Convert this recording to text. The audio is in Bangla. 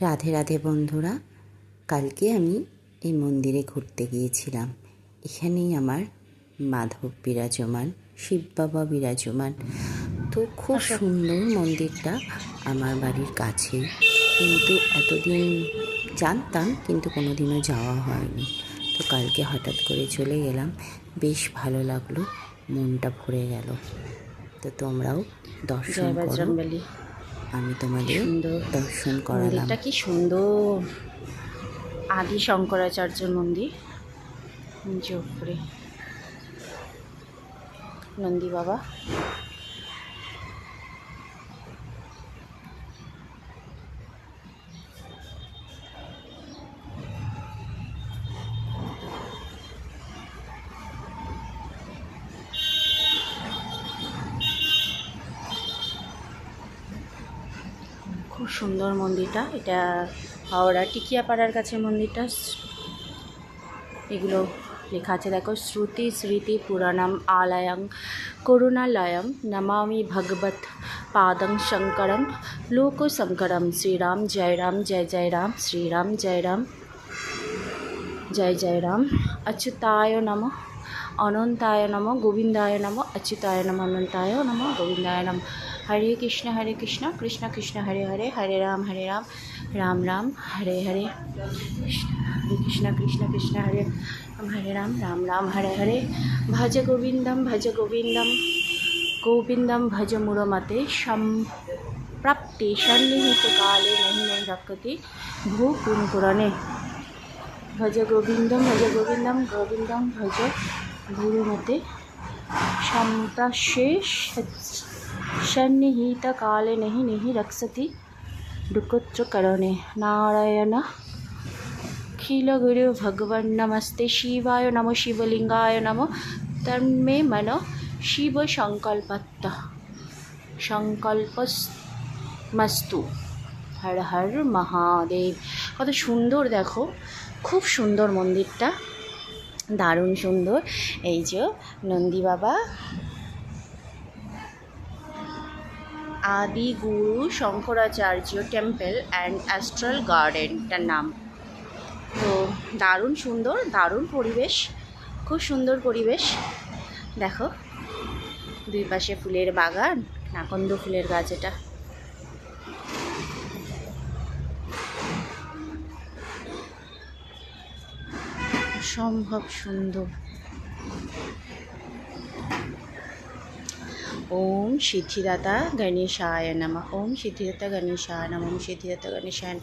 রাধে রাধে বন্ধুরা, কালকে আমি এই মন্দিরে ঘুরতে গিয়েছিলাম। এখানেই আমার মাধব বিরাজমান, শিব বাবা বিরাজমান। তো খুব সুন্দর মন্দিরটা, আমার বাড়ির কাছেই, কিন্তু এতদিন জানতাম কিন্তু কোনো দিনও যাওয়া হয়নি। তো কালকে হঠাৎ করে চলে গেলাম, বেশ ভালো লাগলো, মনটা ভরে গেল। তো তোমরাও দর্শন করো, আমি তোমাদের দর্শন করালাম। মন্দিরটা কি সুন্দর, আদি শঙ্করাচার্য মন্দির। নিচে উপরে নন্দী বাবা। খুব সুন্দর মন্দিরটা। এটা হাওড়া টিকিয়াপাড়ার কাছে মন্দিরটা। এগুলো লেখা আছে দেখো, শ্রুতি স্মৃতি পুরাণম আলয়ং করুণালয়ম নমামি ভগবত পাদং শঙ্করম লোক শঙ্করম। শ্রীরাম জয় রাম, জয় জয় রাম, শ্রীরাম জয় রাম, জয় জয় রাম। অচ্যুতায় নমঃ, অনন্তায় নমঃ, গোবিন্দায় নমঃ, অচ্যুতায় নমঃ, অনন্তায় নমঃ, গোবিন্দায় নমঃ। হরে কৃষ্ণ কৃষ্ণ কৃষ্ণ হরে হরে, হরে রাম রাম রাম হরে হরে। হরে কৃষ্ণ কৃষ্ণ হরে হরে রাম রাম হরে হরে। ভজ গোবিন্দম গোবিন্দম ভজ মুরমতে সম্প্রাপ্তে সন্নিহিত কালে নহি নহি রক্ষতি ভূ পুনঃপুরাণে। ভজ গোবিন্দম গোবিন্দম ভজ গুরুমতে সম্প্রাপ্তে সন্নিহিত কালে নহি নহি রক্ষতি দুঃখত্রকরণে। নারায়ণ अखिल गुरु भगवान नमस्ते शिवाय नमो, शिवलिंगाय नमो, तन्मे मनो शिव संकल्पमस्तु। हर हर महादेव। কত সুন্দর দেখো, খুব সুন্দর মন্দিরটা, দারুণ সুন্দর। এই যে নন্দী বাবা, আদি গুরু শঙ্করাচার্য টেম্পল অ্যান্ড অ্যাস্ট্রাল গার্ডেনটার নাম। তো দারুণ সুন্দর, দারুণ পরিবেশ, খুব সুন্দর পরিবেশ। দেখো দুই পাশে ফুলের বাগান, নাকন্দ ফুলের গাছ। এটা অসম্ভব সুন্দর। ওম সিদ্ধিদাতা গণেশায় নমঃ, ওম সিদ্ধিদাতা গণেশায় নমঃ, ওম সিদ্ধিদাতা গণেশায়।